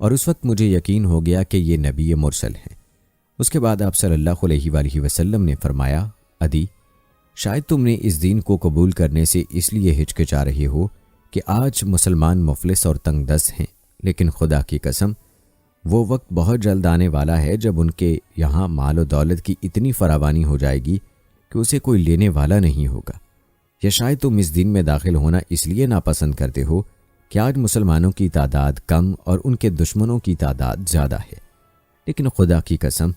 اور اس وقت مجھے یقین ہو گیا کہ یہ نبی مرسل ہیں۔ اس کے بعد آپ صلی اللہ علیہ وآلہ وسلم نے فرمایا، عدی شاید تم نے اس دین کو قبول کرنے سے اس لیے ہچکچا رہے ہو کہ آج مسلمان مفلس اور تنگ دست ہیں، لیکن خدا کی قسم وہ وقت بہت جلد آنے والا ہے جب ان کے یہاں مال و دولت کی اتنی فراوانی ہو جائے گی کہ اسے کوئی لینے والا نہیں ہوگا۔ یا شاید تم اس دین میں داخل ہونا اس لیے ناپسند کرتے ہو کہ آج مسلمانوں کی تعداد کم اور ان کے دشمنوں کی تعداد زیادہ ہے، لیکن خدا کی قسم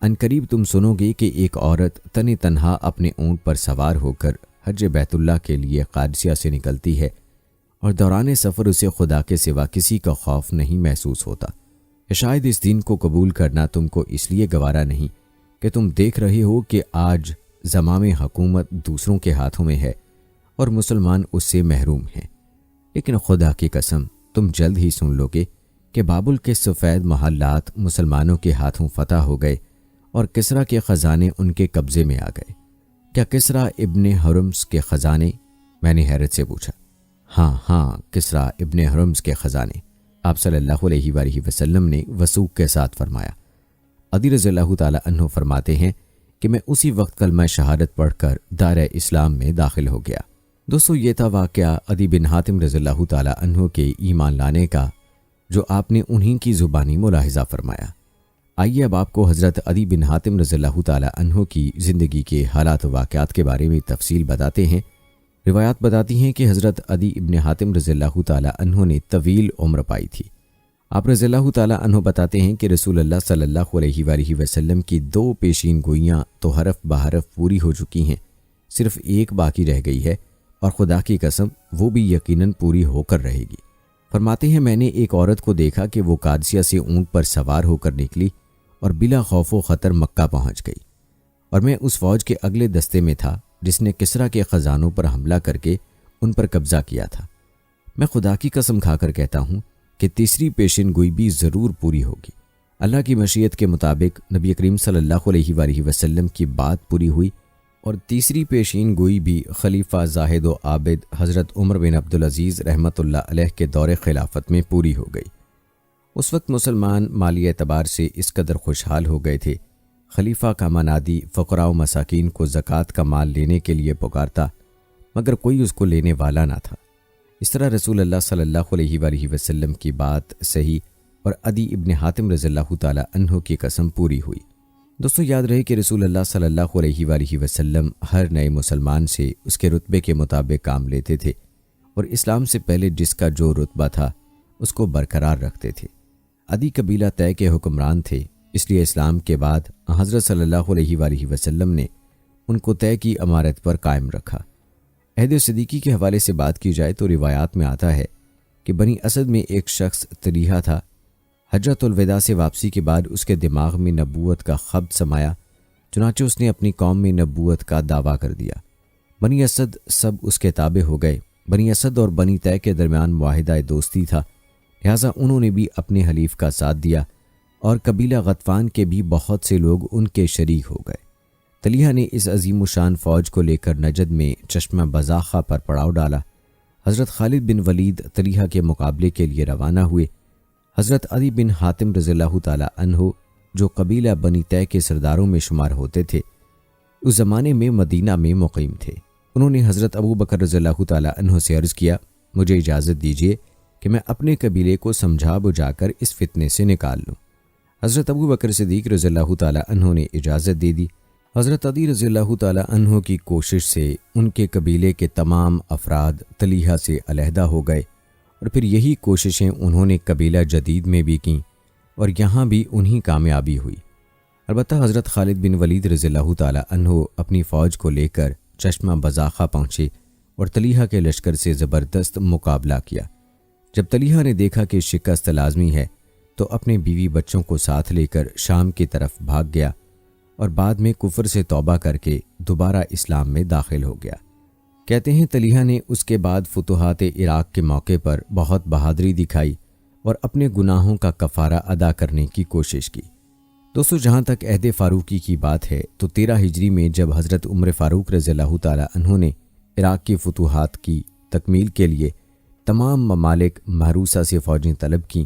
عنقریب تم سنو گے کہ ایک عورت تن تنہا اپنے اونٹ پر سوار ہو کر حج بیت اللہ کے لیے قادسیہ سے نکلتی ہے، اور دوران سفر اسے خدا کے سوا کسی کا خوف نہیں محسوس ہوتا۔ شاید اس دین کو قبول کرنا تم کو اس لیے گوارا نہیں کہ تم دیکھ رہے ہو کہ آج زمام حکومت دوسروں کے ہاتھوں میں ہے اور مسلمان اس سے محروم ہیں، لیکن خدا کی قسم تم جلد ہی سن لو گے کہ بابل کے سفید محلات مسلمانوں کے ہاتھوں فتح ہو گئے اور کسریٰ کے خزانے ان کے قبضے میں آ گئے۔ کیا کسریٰ ابن ہرمز کے خزانے؟ میں نے حیرت سے پوچھا۔ ہاں، کسریٰ ابن ہرمز کے خزانے، آپ صلی اللہ علیہ وآلہ وسلم نے وثوق کے ساتھ فرمایا۔ عدی رضی اللہ تعالی عنہ فرماتے ہیں کہ میں اسی وقت کلمہ شہادت پڑھ کر دائرہ اسلام میں داخل ہو گیا۔ دوستو، یہ تھا واقعہ عدی بن حاتم رضی اللہ تعالی عنہ کے ایمان لانے کا جو آپ نے انہی کی زبانی ملاحظہ فرمایا۔ آئیے اب آپ کو حضرت عدی بن حاتم رضی اللہ تعالیٰ عنہ کی زندگی کے حالات و واقعات کے بارے میں تفصیل بتاتے ہیں۔ روایات بتاتی ہیں کہ حضرت عدی ابن حاتم رضی اللہ تعالیٰ عنہ نے طویل عمر پائی تھی۔ آپ رضی اللہ تعالیٰ عنہ بتاتے ہیں کہ رسول اللہ صلی اللہ علیہ وآلہ وسلم کی 2 پیشین گوئیاں تو حرف بحرف پوری ہو چکی ہیں، صرف ایک باقی رہ گئی ہے، اور خدا کی قسم وہ بھی یقیناً پوری ہو کر رہے گی۔ فرماتے ہیں میں نے ایک عورت کو دیکھا کہ وہ قادسیہ سے اونٹ پر سوار ہو کر نکلی اور بلا خوف و خطر مکہ پہنچ گئی، اور میں اس فوج کے اگلے دستے میں تھا جس نے کسریٰ کے خزانوں پر حملہ کر کے ان پر قبضہ کیا تھا۔ میں خدا کی قسم کھا کر کہتا ہوں کہ تیسری پیشین گوئی بھی ضرور پوری ہوگی۔ اللہ کی مشیت کے مطابق نبی کریم صلی اللہ علیہ وآلہ وسلم کی بات پوری ہوئی، اور تیسری پیشین گوئی بھی خلیفہ زاہد و عابد حضرت عمر بن عبدالعزیز رحمۃ اللہ علیہ کے دور خلافت میں پوری ہو گئی۔ اس وقت مسلمان مالی اعتبار سے اس قدر خوشحال ہو گئے تھے، خلیفہ کا منادی فقراء و مساکین کو زکوٰۃ کا مال لینے کے لیے پکارتا، مگر کوئی اس کو لینے والا نہ تھا۔ اس طرح رسول اللہ صلی اللہ علیہ وآلہ وسلم کی بات صحیح اور عدی ابن حاتم رضی اللہ تعالیٰ عنہ کی قسم پوری ہوئی۔ دوستو یاد رہے کہ رسول اللہ صلی اللہ علیہ وآلہ وسلم ہر نئے مسلمان سے اس کے رتبے کے مطابق کام لیتے تھے، اور اسلام سے پہلے جس کا جو رتبہ تھا اس کو برقرار رکھتے تھے۔ عدی قبیلہ طے کے حکمران تھے، اس لیے اسلام کے بعد حضرت صلی اللہ علیہ وآلہ وسلم نے ان کو طے کی امارت پر قائم رکھا۔ عہد صدیقی کے حوالے سے بات کی جائے تو روایات میں آتا ہے کہ بنی اسد میں ایک شخص طلیحہ تھا۔ حجۃ الوداع سے واپسی کے بعد اس کے دماغ میں نبوت کا خبط سمایا، چنانچہ اس نے اپنی قوم میں نبوت کا دعویٰ کر دیا۔ بنی اسد سب اس کے تابع ہو گئے۔ بنی اسد اور بنی طے کے درمیان معاہدہ دوستی تھا، لہٰذا انہوں نے بھی اپنے حلیف کا ساتھ دیا، اور قبیلہ غطفان کے بھی بہت سے لوگ ان کے شریک ہو گئے۔ طلیحہ نے اس عظیم الشان فوج کو لے کر نجد میں چشمہ بزاخہ پر پڑاؤ ڈالا۔ حضرت خالد بن ولید طلیحہ کے مقابلے کے لیے روانہ ہوئے۔ حضرت عدی بن حاتم رضی اللہ تعالیٰ عنہ جو قبیلہ بنی طے کے سرداروں میں شمار ہوتے تھے، اس زمانے میں مدینہ میں مقیم تھے۔ انہوں نے حضرت ابو بکر رضی اللہ تعالیٰ عنہ سے عرض کیا، مجھے اجازت دیجیے کہ میں اپنے قبیلے کو سمجھا بجھا کر اس فتنے سے نکال لوں۔ حضرت ابو بکر صدیق رضی اللہ تعالیٰ عنہ نے اجازت دے دی۔ حضرت عدی رضی اللہ تعالیٰ عنہ کی کوشش سے ان کے قبیلے کے تمام افراد طلیحہ سے علیحدہ ہو گئے، اور پھر یہی کوششیں انہوں نے قبیلہ جدید میں بھی کیں، اور یہاں بھی انہی کامیابی ہوئی۔ البتہ حضرت خالد بن ولید رضی اللہ تعالیٰ عنہ اپنی فوج کو لے کر چشمہ بزاخہ پہنچے اور طلیحہ کے لشکر سے زبردست مقابلہ کیا۔ جب طلیحہ نے دیکھا کہ شکست لازمی ہے تو اپنے بیوی بچوں کو ساتھ لے کر شام کی طرف بھاگ گیا، اور بعد میں کفر سے توبہ کر کے دوبارہ اسلام میں داخل ہو گیا۔ کہتے ہیں طلیحہ نے اس کے بعد فتوحات عراق کے موقع پر بہت بہادری دکھائی اور اپنے گناہوں کا کفارہ ادا کرنے کی کوشش کی۔ دوستو جہاں تک عہد فاروقی کی بات ہے تو 13 ہجری میں جب حضرت عمر فاروق رضی اللہ تعالیٰ عنہ نے عراق کی فتوحات کی تکمیل کے لیے تمام ممالک محروسہ سے فوجیں طلب کیں،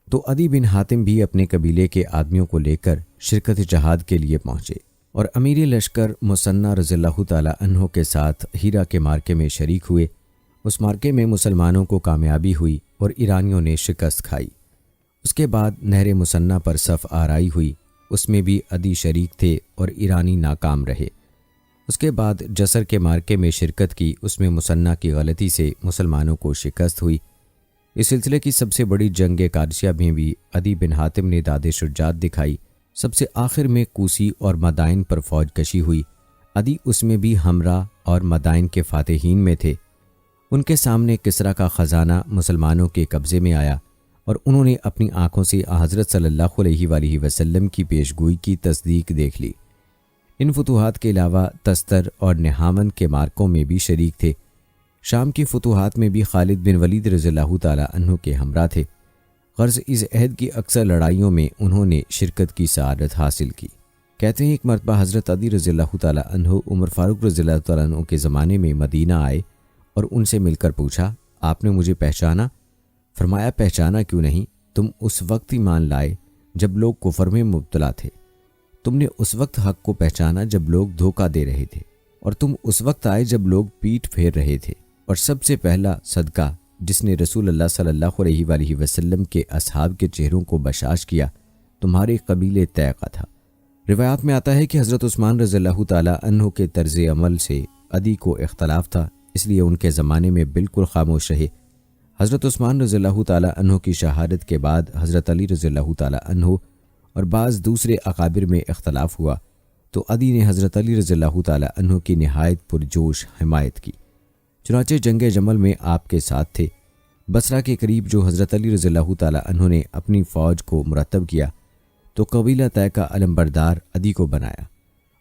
تو عدی بن حاتم بھی اپنے قبیلے کے آدمیوں کو لے کر شرکت جہاد کے لیے پہنچے، اور امیر لشکر مثنیٰ رضی اللہ تعالیٰ عنہ کے ساتھ ہیرا کے مارکے میں شریک ہوئے۔ اس مارکے میں مسلمانوں کو کامیابی ہوئی اور ایرانیوں نے شکست کھائی۔ اس کے بعد نہر مثنیٰ پر صف آرائی ہوئی، اس میں بھی عدی شریک تھے اور ایرانی ناکام رہے۔ اس کے بعد جسر کے مارکے میں شرکت کی، اس میں مثنیٰ کی غلطی سے مسلمانوں کو شکست ہوئی۔ اس سلسلے کی سب سے بڑی جنگ قادسیہ میں بھی عدی بن حاتم نے داد شجاعت دکھائی۔ سب سے آخر میں کوسی اور مدائن پر فوج کشی ہوئی۔ عدی اس میں بھی ہمراہ اور مدائن کے فاتحین میں تھے۔ ان کے سامنے کسریٰ کا خزانہ مسلمانوں کے قبضے میں آیا، اور انہوں نے اپنی آنکھوں سے حضرت صلی اللہ علیہ وآلہ وسلم کی پیشگوئی کی تصدیق دیکھ لی۔ ان فتوحات کے علاوہ تستر اور نہاون کے مارکوں میں بھی شریک تھے۔ شام کی فتوحات میں بھی خالد بن ولید رضی اللہ تعالیٰ عنہ کے ہمراہ تھے۔ غرض اس عہد کی اکثر لڑائیوں میں انہوں نے شرکت کی سعادت حاصل کی۔ کہتے ہیں ایک مرتبہ حضرت عدی رضی اللہ تعالیٰ عنہ عمر فاروق رضی اللہ تعالیٰ عنہ کے زمانے میں مدینہ آئے اور ان سے مل کر پوچھا، آپ نے مجھے پہچانا؟ فرمایا، پہچانا کیوں نہیں، تم اس وقت ایمان لائے جب لوگ کفر میں مبتلا تھے، تم نے اس وقت حق کو پہچانا جب لوگ دھوکہ دے رہے تھے، اور تم اس وقت آئے جب لوگ پیٹھ پھیر رہے تھے، اور سب سے پہلا صدقہ جس نے رسول اللہ صلی اللہ علیہ وآلہ وسلم کے اصحاب کے چہروں کو بشاش کیا تمہارے قبیلے طے کا تھا۔ روایات میں آتا ہے کہ حضرت عثمان رضی اللہ تعالیٰ عنہ کے طرز عمل سے عدی کو اختلاف تھا، اس لیے ان کے زمانے میں بالکل خاموش رہے۔ حضرت عثمان رضی اللہ تعالیٰ عنہ کی شہادت کے بعد حضرت علی رضی اللہ تعالیٰ عنہ اور بعض دوسرے اکابر میں اختلاف ہوا تو عدی نے حضرت علی رضی اللہ تعالیٰ عنہ کی نہایت پرجوش حمایت کی۔ چنانچہ جنگ جمل میں آپ کے ساتھ تھے۔ بصرہ کے قریب جو حضرت علی رضی اللہ تعالیٰ عنہ نے اپنی فوج کو مرتب کیا تو قبیلہ طے کا علمبردار عدی کو بنایا،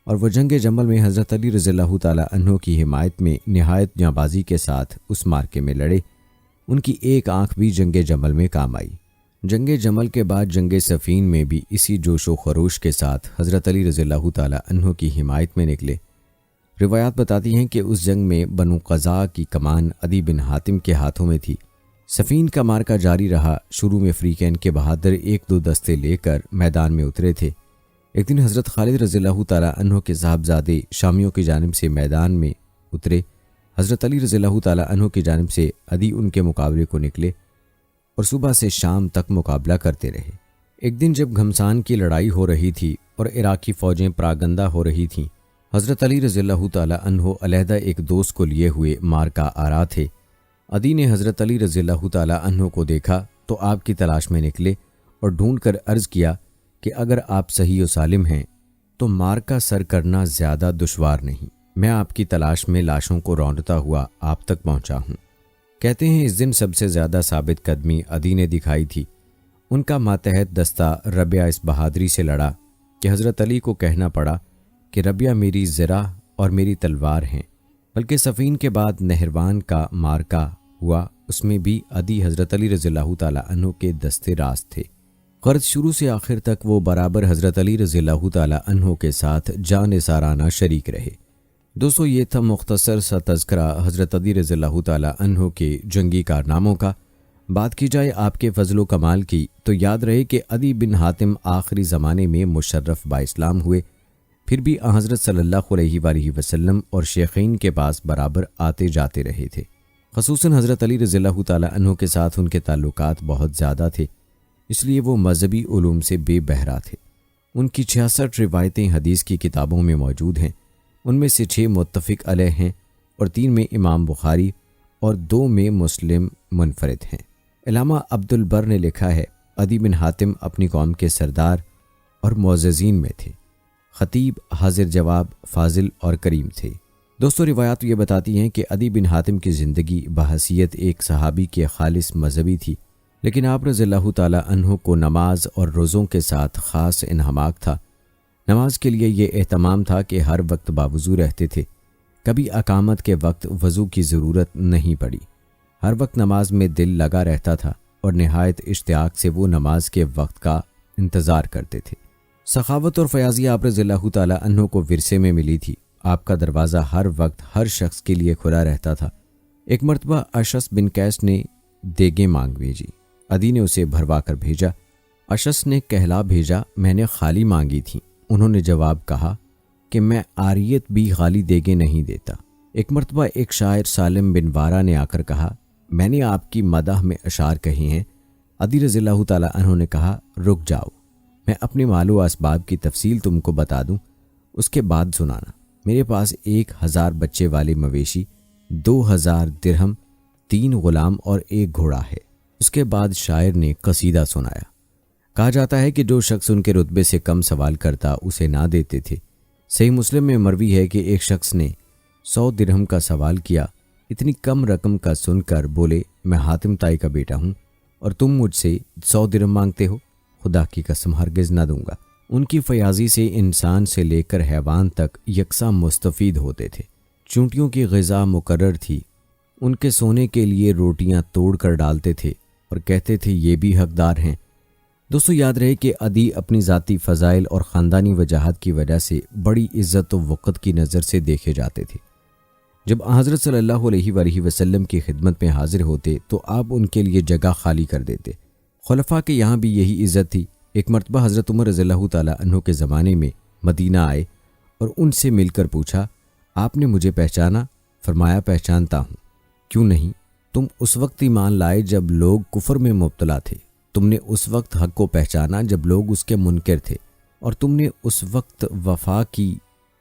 اور وہ جنگ جمل میں حضرت علی رضی اللہ تعالیٰ عنہ کی حمایت میں نہایت جانبازی کے ساتھ اس مارکے میں لڑے۔ ان کی ایک آنکھ بھی جنگ جمل میں کام آئی۔ جنگ جمل کے بعد جنگ صفین میں بھی اسی جوش و خروش کے ساتھ حضرت علی رضی اللہ تعالیٰ عنہ کی حمایت میں نکلے۔ روایات بتاتی ہیں کہ اس جنگ میں بنو قزاع کی کمان عدی بن حاتم کے ہاتھوں میں تھی۔ صفین کا مارکا جاری رہا۔ شروع میں فریقین کے بہادر ایک دو دستے لے کر میدان میں اترے تھے۔ ایک دن حضرت خالد رضی اللہ تعالیٰ عنہ کے صاحبزادے شامیوں کی جانب سے میدان میں اترے۔ حضرت علی رضی اللہ تعالیٰ عنہ کی جانب سے عدی ان کے مقابلے کو نکلے اور صبح سے شام تک مقابلہ کرتے رہے۔ ایک دن جب گھمسان کی لڑائی ہو رہی تھی اور عراقی فوجیں پراگندہ ہو رہی تھیں، حضرت علی رضی اللہ تعالیٰ عنہ علیحدہ ایک دوست کو لیے ہوئے مارکا آرا تھے۔ عدی نے حضرت علی رضی اللہ تعالیٰ عنہ کو دیکھا تو آپ کی تلاش میں نکلے اور ڈھونڈ کر عرض کیا کہ اگر آپ صحیح و سالم ہیں تو مارکا سر کرنا زیادہ دشوار نہیں، میں آپ کی تلاش میں لاشوں کو رونڈتا ہوا آپ تک پہنچا ہوں۔ کہتے ہیں اس دن سب سے زیادہ ثابت قدمی عدی نے دکھائی تھی۔ ان کا ماتحت دستہ ربیہ اس بہادری سے لڑا کہ حضرت علی کو کہنا پڑا کہ ربیہ میری زرہ اور میری تلوار ہیں۔ بلکہ صفین کے بعد نہروان کا مارکا ہوا، اس میں بھی عدی حضرت علی رضی اللہ تعالیٰ عنہ کے دستے راست تھے۔ غرض شروع سے آخر تک وہ برابر حضرت علی رضی اللہ تعالیٰ عنہ کے ساتھ جان سارانہ شریک رہے۔ دوستو، یہ تھا مختصر سا تذکرہ حضرت علی رضی اللہ تعالیٰ عنہ کے جنگی کارناموں کا۔ بات کی جائے آپ کے فضل و کمال کی تو یاد رہے کہ عدی بن حاتم آخری زمانے میں مشرف با اسلام ہوئے، پھر بھی حضرت صلی اللہ علیہ وآلہ وسلم اور شیخین کے پاس برابر آتے جاتے رہے تھے۔ خصوصاً حضرت علی رضی اللہ تعالیٰ عنہ کے ساتھ ان کے تعلقات بہت زیادہ تھے، اس لیے وہ مذہبی علوم سے بے بہرا تھے۔ ان کی 66 روایتیں حدیث کی کتابوں میں موجود ہیں، ان میں سے 6 متفق علیہ ہیں اور 3 میں امام بخاری اور 2 میں مسلم منفرد ہیں۔ علامہ عبد البر نے لکھا ہے، عدی بن حاتم اپنی قوم کے سردار اور معززین میں تھے، خطیب، حاضر جواب، فاضل اور کریم تھے۔ دوستو، روایات یہ بتاتی ہیں کہ عدی بن حاتم کی زندگی بحیثیت ایک صحابی کے خالص مذہبی تھی، لیکن آپ رضی اللہ تعالیٰ عنہ کو نماز اور روزوں کے ساتھ خاص انہماک تھا۔ نماز کے لیے یہ اہتمام تھا کہ ہر وقت باوضو رہتے تھے، کبھی اقامت کے وقت وضو کی ضرورت نہیں پڑی، ہر وقت نماز میں دل لگا رہتا تھا اور نہایت اشتیاق سے وہ نماز کے وقت کا انتظار کرتے تھے۔ سخاوت اور فیاضی آپ رضی اللہ تعالیٰ عنہ کو ورثے میں ملی تھی۔ آپ کا دروازہ ہر وقت ہر شخص کے لیے کھلا رہتا تھا۔ ایک مرتبہ اشعث بن قیس نے دیگیں مانگ بھیجی، عدی نے اسے بھروا کر بھیجا۔ اشعث نے کہلا بھیجا، میں نے خالی مانگی تھی۔ انہوں نے جواب کہا کہ میں عاریت بھی خالی دیگیں نہیں دیتا۔ ایک مرتبہ ایک شاعر سالم بن وارا نے آ کر کہا، میں نے آپ کی مدح میں اشعار کہے ہیں۔ عدی رضی اللہ تعالیٰ عنہ نے کہا، رک جاؤ، میں اپنے مال و اسباب کی تفصیل تم کو بتا دوں، اس کے بعد سنانا۔ میرے پاس 1000 بچے والے مویشی، 2000 درہم، 3 غلام اور 1 گھوڑا ہے۔ اس کے بعد شاعر نے قصیدہ سنایا۔ کہا جاتا ہے کہ جو شخص ان کے رتبے سے کم سوال کرتا اسے نہ دیتے تھے۔ صحیح مسلم میں مروی ہے کہ ایک شخص نے 100 درہم کا سوال کیا، اتنی کم رقم کا سن کر بولے، میں حاتم طائی کا بیٹا ہوں اور تم مجھ سے 100 درہم مانگتے ہو؟ خدا کی قسم ہرگز نہ دوں گا۔ ان کی فیاضی سے انسان سے لے کر حیوان تک یکساں مستفید ہوتے تھے۔ چونٹیوں کی غذا مقرر تھی، ان کے سونے کے لیے روٹیاں توڑ کر ڈالتے تھے اور کہتے تھے یہ بھی حقدار ہیں۔ دوستو، یاد رہے کہ عدی اپنی ذاتی فضائل اور خاندانی وجاہت کی وجہ سے بڑی عزت و وقت کی نظر سے دیکھے جاتے تھے۔ جب حضرت صلی اللہ علیہ وآلہ وسلم کی خدمت میں حاضر ہوتے تو آپ ان کے لیے جگہ خالی کر دیتے۔ خلفاء کے یہاں بھی یہی عزت تھی۔ ایک مرتبہ حضرت عمر رضی اللہ تعالیٰ عنہ کے زمانے میں مدینہ آئے اور ان سے مل کر پوچھا، آپ نے مجھے پہچانا؟ فرمایا، پہچانتا ہوں، کیوں نہیں، تم اس وقت ایمان لائے جب لوگ کفر میں مبتلا تھے، تم نے اس وقت حق کو پہچانا جب لوگ اس کے منکر تھے، اور تم نے اس وقت وفا کی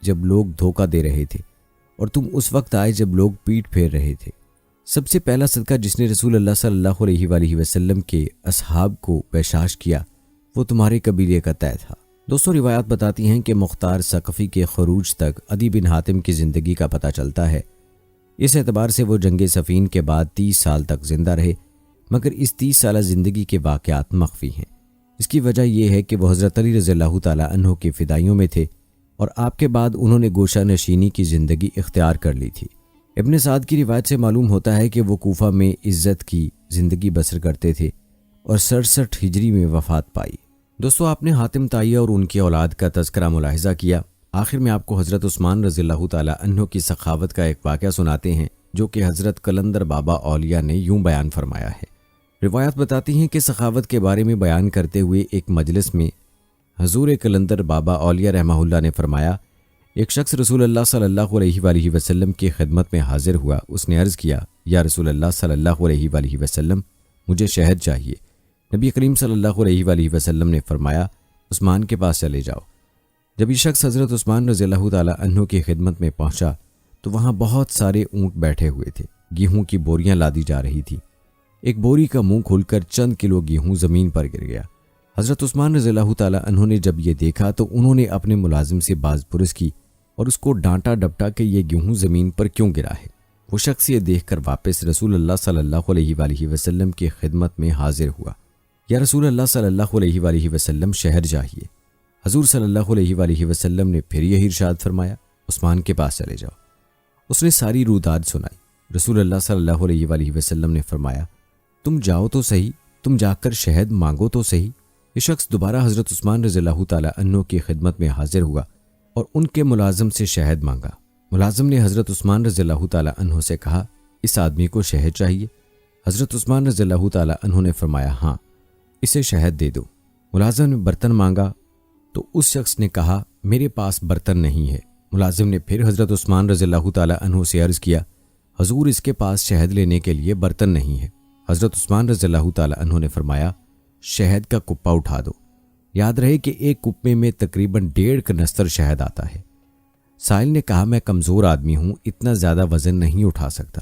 جب لوگ دھوکہ دے رہے تھے، اور تم اس وقت آئے جب لوگ پیٹ پھیر رہے تھے۔ سب سے پہلا صدقہ جس نے رسول اللہ صلی اللہ علیہ وآلہ وسلم کے اصحاب کو بشاش کیا وہ تمہارے قبیلے کا طے تھا۔ دوستو، روایات بتاتی ہیں کہ مختار ثقفی کے خروج تک عدی بن حاتم کی زندگی کا پتہ چلتا ہے۔ اس اعتبار سے وہ جنگ صفین کے بعد 30 سال تک زندہ رہے، مگر اس 30 سالہ زندگی کے واقعات مخفی ہیں۔ اس کی وجہ یہ ہے کہ وہ حضرت علی رضی اللہ تعالیٰ عنہ کے فدائیوں میں تھے، اور آپ کے بعد انہوں نے گوشہ نشینی کی زندگی اختیار کر لی تھی۔ ابن سعد کی روایت سے معلوم ہوتا ہے کہ وہ کوفہ میں عزت کی زندگی بسر کرتے تھے اور 67 ہجری میں وفات پائی۔ دوستو، آپ نے حاتم طائی اور ان کی اولاد کا تذکرہ ملاحظہ کیا۔ آخر میں آپ کو حضرت عثمان رضی اللہ تعالیٰ عنہ کی سخاوت کا ایک واقعہ سناتے ہیں جو کہ حضرت قلندر بابا اولیاء نے یوں بیان فرمایا ہے۔ روایات بتاتی ہیں کہ سخاوت کے بارے میں بیان کرتے ہوئے ایک مجلس میں حضور قلندر بابا اولیاء رحمہ اللہ نے فرمایا، ایک شخص رسول اللہ صلی اللہ علیہ وآلہ وسلم کی خدمت میں حاضر ہوا۔ اس نے عرض کیا، یا رسول اللہ صلی اللہ علیہ وآلہ وسلم، مجھے شہد چاہیے۔ نبی کریم صلی اللہ علیہ وآلہ وسلم نے فرمایا، عثمان کے پاس چلے جاؤ۔ جب یہ شخص حضرت عثمان رضی اللہ تعالیٰ عنہ کی خدمت میں پہنچا تو وہاں بہت سارے اونٹ بیٹھے ہوئے تھے۔ گیہوں کی بوریاں لادی جا رہی تھی۔ ایک بوری کا منہ کھل کر چند کلو گیہوں زمین پر گر گیا۔ حضرت عثمان رضی اللہ تعالیٰ عنہ نے جب یہ دیکھا تو انہوں نے اپنے ملازم سے باز پرس کی اور اس کو ڈانٹا ڈپٹا کہ یہ گیہوں زمین پر کیوں گرا ہے۔ وہ شخص یہ دیکھ کر واپس رسول اللہ صلی اللہ علیہ وآلہ وسلم کی خدمت میں حاضر ہوا، یا رسول اللہ صلی اللہ علیہ وآلہ وسلم، شہد چاہیے۔ حضور صلی اللہ علیہ وآلہ وسلم نے پھر یہی ارشاد فرمایا، عثمان کے پاس چلے جاؤ۔ اس نے ساری روداد سنائی۔ رسول اللہ صلی اللہ علیہ وآلہ وسلم نے فرمایا، تم جاؤ تو صحیح، تم جا کر شہد مانگو تو صحیح۔ یہ شخص دوبارہ حضرت عثمان رضی اللہ تعالیٰ عنہ کی خدمت میں حاضر ہوا اور ان کے ملازم سے شہد مانگا۔ ملازم نے حضرت عثمان رضی اللہ تعالیٰ عنہ سے کہا، اس آدمی کو شہد چاہیے؟ حضرت عثمان رضی اللہ تعالیٰ عنہ نے فرمایا، ہاں، اسے شہد دے دو۔ ملازم نے برتن مانگا تو اس شخص نے کہا، میرے پاس برتن نہیں ہے۔ ملازم نے پھر حضرت عثمان رضی اللہ تعالیٰ عنہ سے عرض کیا، حضور، اس کے پاس شہد لینے کے لیے برتن نہیں ہے۔ حضرت عثمان رضی اللہ تعالیٰ عنہ نے فرمایا، شہد کا کپا اٹھا دو۔ یاد رہے کہ ایک کپے میں تقریباً 1.5 کنستر شہد آتا ہے۔ سائل نے کہا، میں کمزور آدمی ہوں، اتنا زیادہ وزن نہیں اٹھا سکتا۔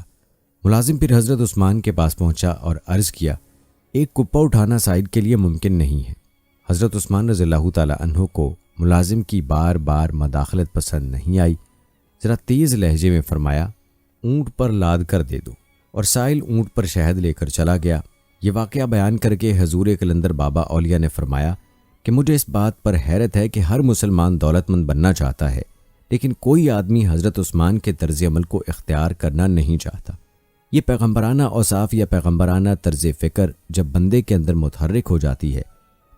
ملازم پھر حضرت عثمان کے پاس پہنچا اور عرض کیا، ایک کپا اٹھانا سائل کے لیے ممکن نہیں ہے۔ حضرت عثمان رضی اللہ تعالیٰ عنہ کو ملازم کی بار بار مداخلت پسند نہیں آئی۔ ذرا تیز لہجے میں فرمایا، اونٹ پر لاد کر دے دو، اور سائل اونٹ پر شہد لے کر چلا گیا۔ یہ واقعہ بیان کر کے حضور قلندر بابا اولیاء نے فرمایا کہ مجھے اس بات پر حیرت ہے کہ ہر مسلمان دولت مند بننا چاہتا ہے، لیکن کوئی آدمی حضرت عثمان کے طرز عمل کو اختیار کرنا نہیں چاہتا۔ یہ پیغمبرانہ اوصاف یا پیغمبرانہ طرز فکر جب بندے کے اندر متحرک ہو جاتی ہے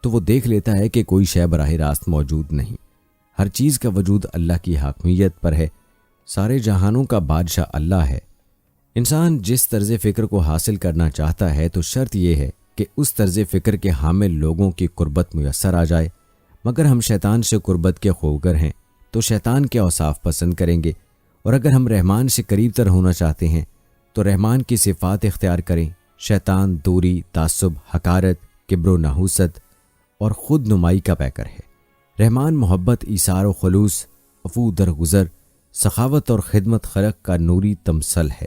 تو وہ دیکھ لیتا ہے کہ کوئی شے براہ راست موجود نہیں، ہر چیز کا وجود اللہ کی حاکمیت پر ہے، سارے جہانوں کا بادشاہ اللہ ہے۔ انسان جس طرز فکر کو حاصل کرنا چاہتا ہے تو شرط یہ ہے کہ اس طرز فکر کے حامل لوگوں کی قربت میسر آ جائے، مگر ہم شیطان سے قربت کے خوگر ہیں تو شیطان کے اوصاف پسند کریں گے، اور اگر ہم رحمان سے قریب تر ہونا چاہتے ہیں تو رحمان کی صفات اختیار کریں۔ شیطان دوری، تعصب، حقارت، کبر و نحوست اور خود نمائی کا پیکر ہے۔ رحمان محبت، ایثار و خلوص، عفو درگزر، سخاوت اور خدمت خلق کا نوری تمثل ہے۔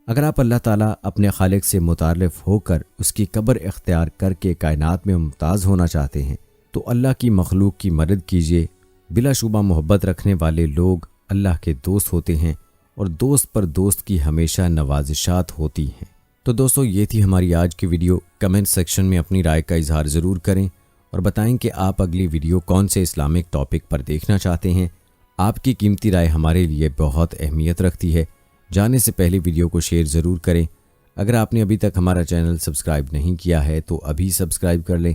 اگر آپ اللہ تعالیٰ اپنے خالق سے متعارف ہو کر اس کی قبر اختیار کر کے کائنات میں ممتاز ہونا چاہتے ہیں تو اللہ کی مخلوق کی مدد کیجیے۔ بلا شبہ محبت رکھنے والے لوگ اللہ کے دوست ہوتے ہیں، اور دوست پر دوست کی ہمیشہ نوازشات ہوتی ہیں۔ تو دوستو، یہ تھی ہماری آج کی ویڈیو۔ کمنٹ سیکشن میں اپنی رائے کا اظہار ضرور کریں اور بتائیں کہ آپ اگلی ویڈیو کون سے اسلامک ٹاپک پر دیکھنا چاہتے ہیں۔ آپ کی قیمتی رائے ہمارے لیے بہت اہمیت رکھتی ہے۔ جانے سے پہلے ویڈیو کو شیئر ضرور کریں۔ اگر آپ نے ابھی تک ہمارا چینل سبسکرائب نہیں کیا ہے تو ابھی سبسکرائب کر لیں،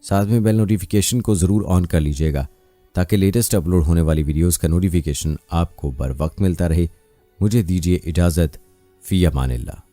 ساتھ میں بیل نوٹیفیکیشن کو ضرور آن کر لیجیے گا تاکہ لیٹسٹ اپلوڈ ہونے والی ویڈیوز کا نوٹیفیکیشن آپ کو بر وقت ملتا رہے۔ مجھے دیجیے اجازت، فی امان اللہ۔